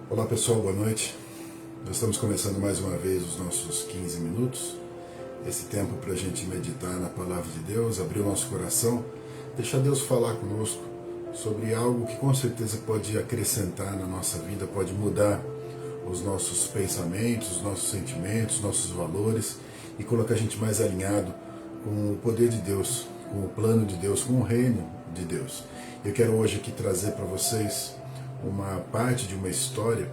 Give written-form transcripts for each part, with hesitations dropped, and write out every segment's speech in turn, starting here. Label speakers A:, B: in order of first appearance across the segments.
A: Olá pessoal, boa noite. Nós estamos começando mais uma vez os nossos 15 minutos. Esse tempo para a gente meditar na Palavra de Deus, abrir o nosso coração, deixar Deus falar conosco sobre algo que com certeza pode acrescentar na nossa vida, pode mudar os nossos pensamentos, os nossos sentimentos, os nossos valores e colocar a gente mais alinhado com o poder de Deus, com o plano de Deus, com o reino de Deus. Eu quero hoje aqui trazer para vocês uma parte de uma história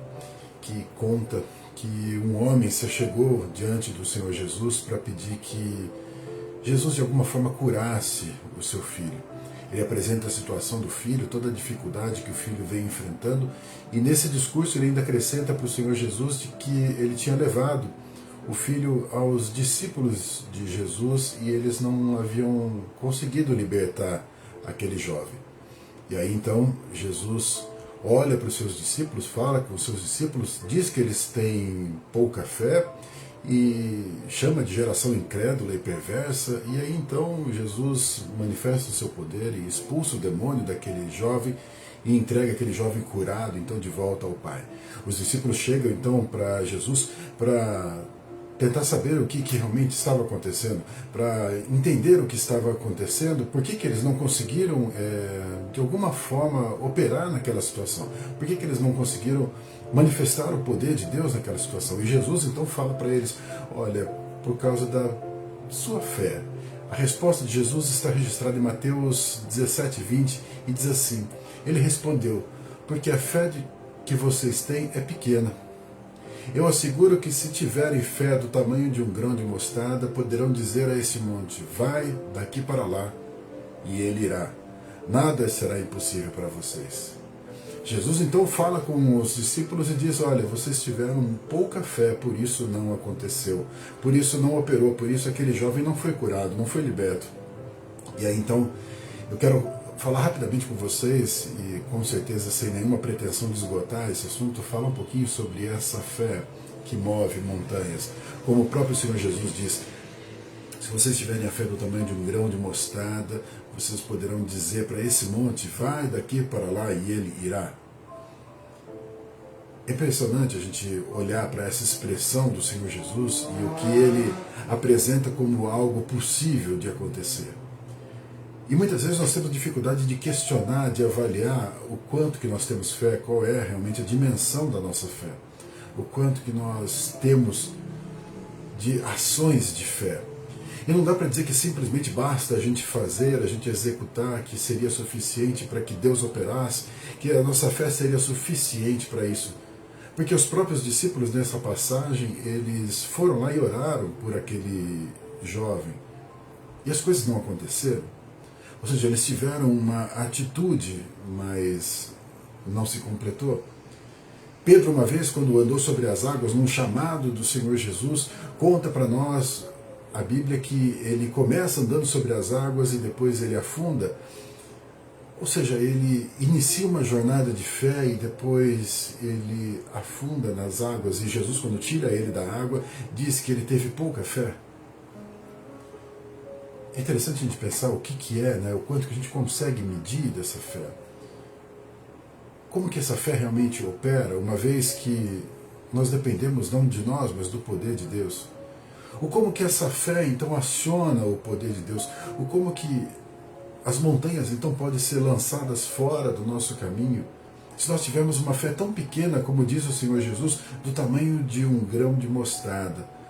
A: que conta que um homem se chegou diante do Senhor Jesus para pedir que Jesus de alguma forma curasse o seu filho. Ele apresenta a situação do filho, toda a dificuldade que o filho vem enfrentando, e nesse discurso ele ainda acrescenta para o Senhor Jesus de que ele tinha levado o filho aos discípulos de Jesus e eles não haviam conseguido libertar aquele jovem. E aí então Jesus olha para os seus discípulos, fala com os seus discípulos, diz que eles têm pouca fé e chama de geração incrédula e perversa, e aí então Jesus manifesta o seu poder e expulsa o demônio daquele jovem e entrega aquele jovem curado então de volta ao Pai. Os discípulos chegam então para Jesus para tentar saber o que realmente estava acontecendo, para entender o que estava acontecendo, por que eles não conseguiram, de alguma forma, operar naquela situação, por que eles não conseguiram manifestar o poder de Deus naquela situação. E Jesus então fala para eles, olha, por causa da sua fé. A resposta de Jesus está registrada em Mateus 17:20 e diz assim, ele respondeu, porque a fé que vocês têm é pequena. Eu asseguro que se tiverem fé do tamanho de um grão de mostarda, poderão dizer a esse monte, vai daqui para lá, e ele irá. Nada será impossível para vocês. Jesus então fala com os discípulos e diz, olha, vocês tiveram pouca fé, por isso não aconteceu, por isso não operou, por isso aquele jovem não foi curado, não foi liberto. E aí então, eu quero falar rapidamente com vocês, e com certeza sem nenhuma pretensão de esgotar esse assunto, falar um pouquinho sobre essa fé que move montanhas. Como o próprio Senhor Jesus diz, se vocês tiverem a fé do tamanho de um grão de mostarda, vocês poderão dizer para esse monte, vai daqui para lá e ele irá. É impressionante a gente olhar para essa expressão do Senhor Jesus e o que ele apresenta como algo possível de acontecer. E muitas vezes nós temos dificuldade de questionar, de avaliar o quanto que nós temos fé, qual é realmente a dimensão da nossa fé, o quanto que nós temos de ações de fé. E não dá para dizer que simplesmente basta a gente fazer, a gente executar, que seria suficiente para que Deus operasse, que a nossa fé seria suficiente para isso. Porque os próprios discípulos nessa passagem, eles foram lá e oraram por aquele jovem. E as coisas não aconteceram. Ou seja, eles tiveram uma atitude, mas não se completou. Pedro, uma vez, quando andou sobre as águas, num chamado do Senhor Jesus, conta para nós a Bíblia que ele começa andando sobre as águas e depois ele afunda. Ou seja, ele inicia uma jornada de fé e depois ele afunda nas águas. E Jesus, quando tira ele da água, diz que ele teve pouca fé. É interessante a gente pensar o que é, né, o quanto que a gente consegue medir dessa fé. Como que essa fé realmente opera, uma vez que nós dependemos não de nós, mas do poder de Deus. O como que essa fé então aciona o poder de Deus. O como que as montanhas então podem ser lançadas fora do nosso caminho. Se nós tivermos uma fé tão pequena, como diz o Senhor Jesus, do tamanho de um grão de mostarda,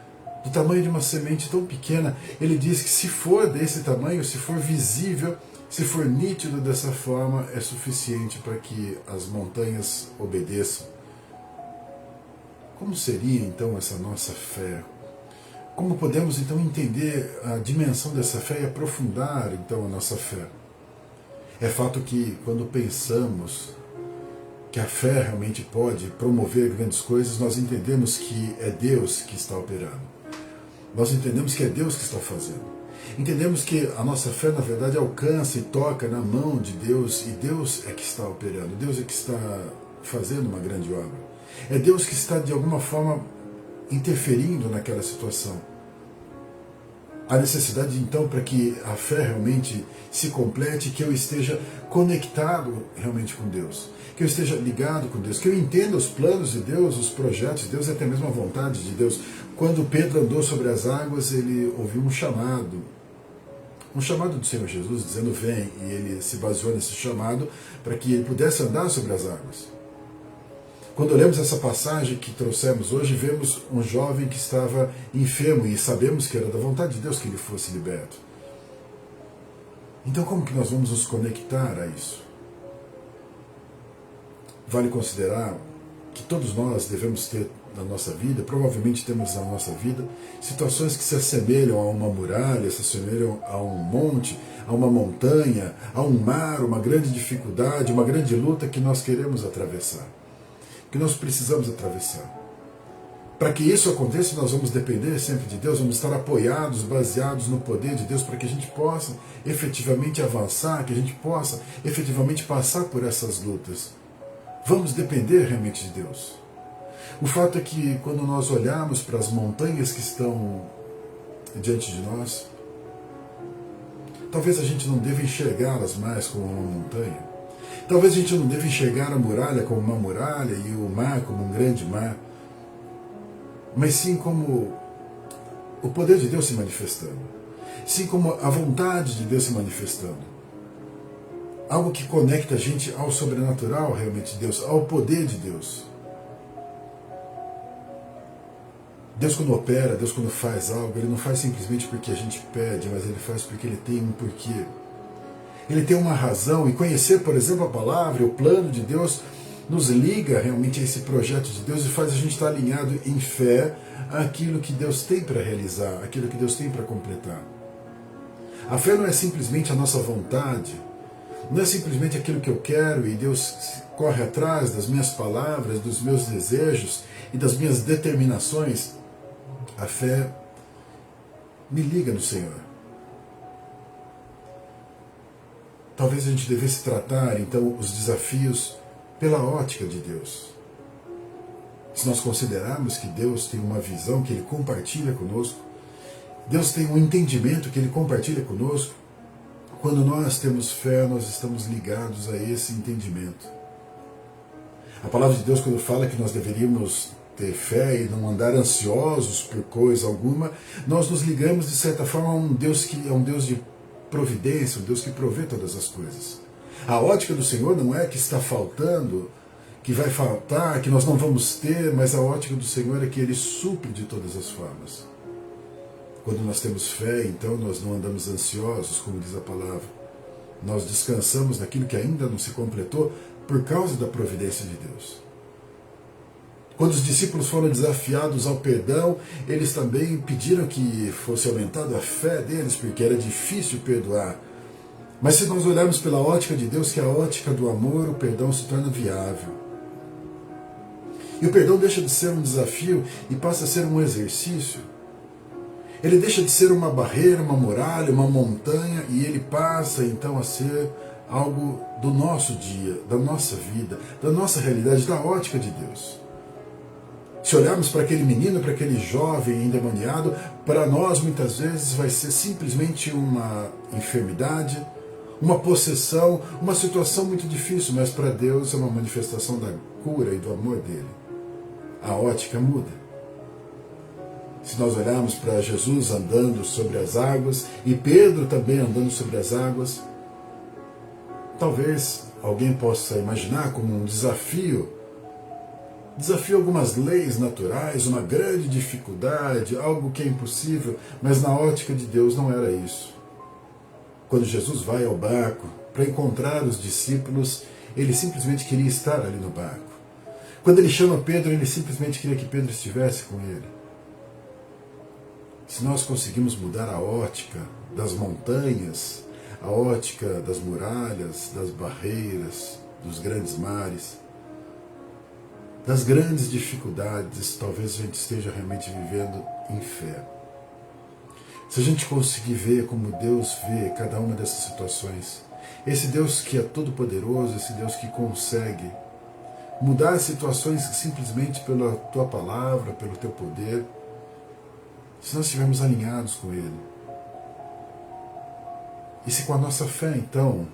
A: do tamanho de uma semente tão pequena, ele diz que se for desse tamanho, se for visível, se for nítido dessa forma, é suficiente para que as montanhas obedeçam. Como seria então essa nossa fé? Como podemos então entender a dimensão dessa fé e aprofundar então a nossa fé? É fato que quando pensamos que a fé realmente pode promover grandes coisas, nós entendemos que é Deus que está operando. Nós entendemos que é Deus que está fazendo. Entendemos que a nossa fé, na verdade, alcança e toca na mão de Deus, e Deus é que está operando, Deus é que está fazendo uma grande obra. É Deus que está, de alguma forma, interferindo naquela situação. A necessidade, então, para que a fé realmente se complete, que eu esteja conectado realmente com Deus, que eu esteja ligado com Deus, que eu entenda os planos de Deus, os projetos de Deus e até mesmo a vontade de Deus. Quando Pedro andou sobre as águas, ele ouviu um chamado do Senhor Jesus, dizendo vem, e ele se baseou nesse chamado para que ele pudesse andar sobre as águas. Quando olhamos essa passagem que trouxemos hoje, vemos um jovem que estava enfermo e sabemos que era da vontade de Deus que ele fosse liberto. Então como que nós vamos nos conectar a isso? Vale considerar que todos nós devemos ter na nossa vida, provavelmente temos na nossa vida, situações que se assemelham a uma muralha, se assemelham a um monte, a uma montanha, a um mar, uma grande dificuldade, uma grande luta que nós queremos atravessar, que nós precisamos atravessar. Para que isso aconteça, nós vamos depender sempre de Deus, vamos estar apoiados, baseados no poder de Deus, para que a gente possa efetivamente avançar, que a gente possa efetivamente passar por essas lutas. Vamos depender realmente de Deus. O fato é que quando nós olhamos para as montanhas que estão diante de nós, talvez a gente não deva enxergá-las mais como uma montanha. Talvez a gente não deva enxergar a muralha como uma muralha e o mar como um grande mar, mas sim como o poder de Deus se manifestando, sim como a vontade de Deus se manifestando. Algo que conecta a gente ao sobrenatural realmente de Deus, ao poder de Deus. Deus quando opera, Deus quando faz algo, Ele não faz simplesmente porque a gente pede, mas Ele faz porque Ele tem um porquê. Ele tem uma razão, e conhecer, por exemplo, a palavra, o plano de Deus, nos liga realmente a esse projeto de Deus e faz a gente estar alinhado em fé àquilo que Deus tem para realizar, aquilo que Deus tem para completar. A fé não é simplesmente a nossa vontade, não é simplesmente aquilo que eu quero e Deus corre atrás das minhas palavras, dos meus desejos e das minhas determinações. A fé me liga no Senhor. Talvez a gente devesse tratar, então, os desafios pela ótica de Deus. Se nós considerarmos que Deus tem uma visão que Ele compartilha conosco, Deus tem um entendimento que Ele compartilha conosco, quando nós temos fé, nós estamos ligados a esse entendimento. A palavra de Deus, quando fala que nós deveríamos ter fé e não andar ansiosos por coisa alguma, nós nos ligamos, de certa forma, a um Deus que é um Deus de providência, um Deus que provê todas as coisas. A ótica do Senhor não é que está faltando, que vai faltar, que nós não vamos ter, mas a ótica do Senhor é que Ele supre de todas as formas. Quando nós temos fé, então nós não andamos ansiosos, como diz a palavra. Nós descansamos naquilo que ainda não se completou por causa da providência de Deus. Quando os discípulos foram desafiados ao perdão, eles também pediram que fosse aumentada a fé deles, porque era difícil perdoar. Mas se nós olharmos pela ótica de Deus, que é a ótica do amor, o perdão se torna viável. E o perdão deixa de ser um desafio e passa a ser um exercício. Ele deixa de ser uma barreira, uma muralha, uma montanha, e ele passa então a ser algo do nosso dia, da nossa vida, da nossa realidade, da ótica de Deus. Se olharmos para aquele menino, para aquele jovem endemoniado, para nós muitas vezes vai ser simplesmente uma enfermidade, uma possessão, uma situação muito difícil, mas para Deus é uma manifestação da cura e do amor dele. A ótica muda. Se nós olharmos para Jesus andando sobre as águas e Pedro também andando sobre as águas, talvez alguém possa imaginar como um desafio algumas leis naturais, uma grande dificuldade, algo que é impossível, mas na ótica de Deus não era isso. Quando Jesus vai ao barco para encontrar os discípulos, ele simplesmente queria estar ali no barco. Quando ele chama Pedro, ele simplesmente queria que Pedro estivesse com ele. Se nós conseguimos mudar a ótica das montanhas, a ótica das muralhas, das barreiras, dos grandes mares, das grandes dificuldades, talvez a gente esteja realmente vivendo em fé. Se a gente conseguir ver como Deus vê cada uma dessas situações, esse Deus que é todo poderoso, esse Deus que consegue mudar as situações simplesmente pela tua palavra, pelo teu poder, se nós estivermos alinhados com Ele, E se com a nossa fé, então,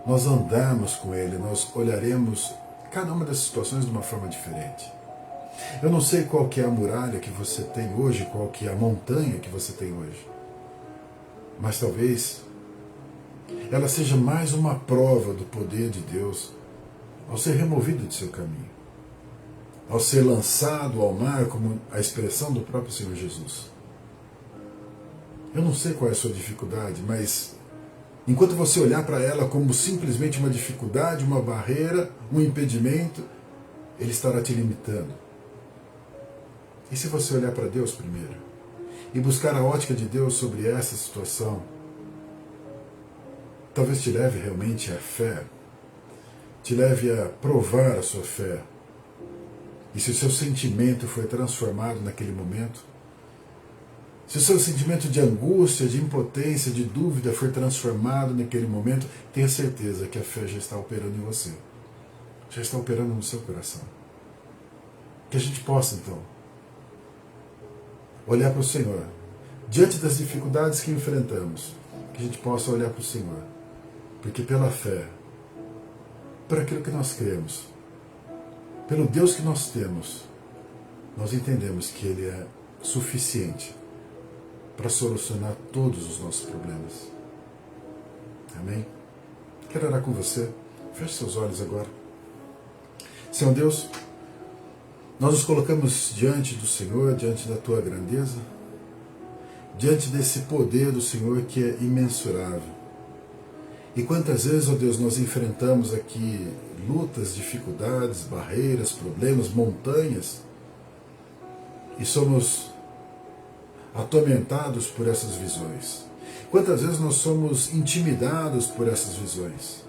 A: nós andarmos com Ele, nós olharemos cada uma das situações de uma forma diferente. Eu não sei qual que é a muralha que você tem hoje, qual que é a montanha que você tem hoje. Mas talvez ela seja mais uma prova do poder de Deus ao ser removido de seu caminho, ao ser lançado ao mar, como a expressão do próprio Senhor Jesus. Eu não sei qual é a sua dificuldade, mas enquanto você olhar para ela como simplesmente uma dificuldade, uma barreira, um impedimento, Ele estará te limitando. E se você olhar para Deus primeiro e buscar a ótica de Deus sobre essa situação, talvez te leve realmente à fé, te leve a provar a sua fé. E se o seu sentimento foi transformado naquele momento, se o seu sentimento de angústia, de impotência, de dúvida foi transformado naquele momento, tenha certeza que a fé já está operando em você, já está operando no seu coração. Que a gente possa, então, olhar para o Senhor, diante das dificuldades que enfrentamos, que a gente possa olhar para o Senhor, porque pela fé, por aquilo que nós cremos, pelo Deus que nós temos, nós entendemos que Ele é suficiente para solucionar todos os nossos problemas. Amém? Quero orar com você. Feche seus olhos agora. Senhor Deus, nós nos colocamos diante do Senhor, diante da Tua grandeza, diante desse poder do Senhor que é imensurável. E quantas vezes, ó Deus, nós enfrentamos aqui lutas, dificuldades, barreiras, problemas, montanhas, e somos atormentados por essas visões. Quantas vezes nós somos intimidados por essas visões.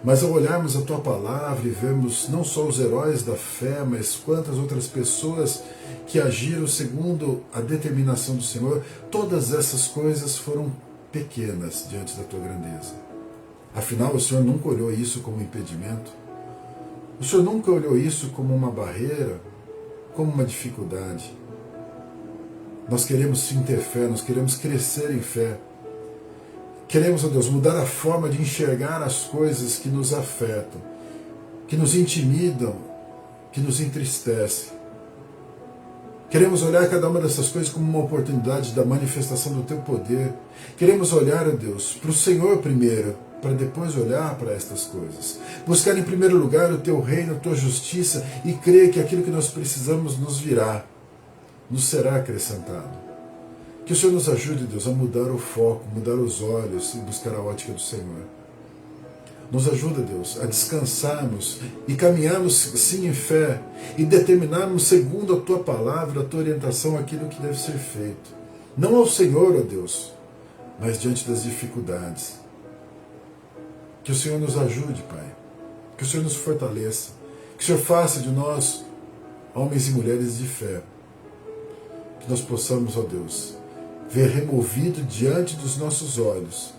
A: Mas ao olharmos a Tua palavra e vemos não só os heróis da fé, mas quantas outras pessoas que agiram segundo a determinação do Senhor, todas essas coisas foram pequenas diante da Tua grandeza. Afinal, o Senhor nunca olhou isso como um impedimento. O Senhor nunca olhou isso como uma barreira, como uma dificuldade. Nós queremos sim ter fé, nós queremos crescer em fé. Queremos, ó Deus, mudar a forma de enxergar as coisas que nos afetam, que nos intimidam, que nos entristecem. Queremos olhar cada uma dessas coisas como uma oportunidade da manifestação do Teu poder. Queremos olhar, ó Deus, para o Senhor primeiro, para depois olhar para estas coisas. Buscar em primeiro lugar o Teu reino, a Tua justiça e crer que aquilo que nós precisamos nos virá, nos será acrescentado. Que o Senhor nos ajude, Deus, a mudar o foco, mudar os olhos e buscar a ótica do Senhor. Nos ajuda, Deus, a descansarmos e caminharmos sim em fé e determinarmos segundo a Tua palavra, a Tua orientação, aquilo que deve ser feito. Não ao Senhor, ó Deus, mas diante das dificuldades. Que o Senhor nos ajude, Pai. Que o Senhor nos fortaleça. Que o Senhor faça de nós homens e mulheres de fé. Que nós possamos, ó Deus, ver removido diante dos nossos olhos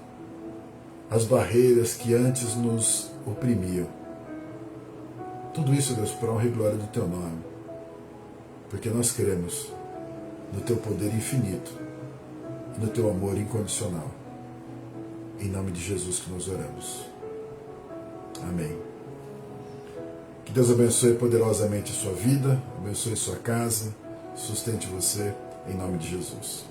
A: as barreiras que antes nos oprimiam. Tudo isso, Deus, para a honra e glória do Teu nome. Porque nós queremos no Teu poder infinito e no Teu amor incondicional. Em nome de Jesus que nós oramos. Amém. Que Deus abençoe poderosamente a sua vida, abençoe sua casa, sustente você, em nome de Jesus.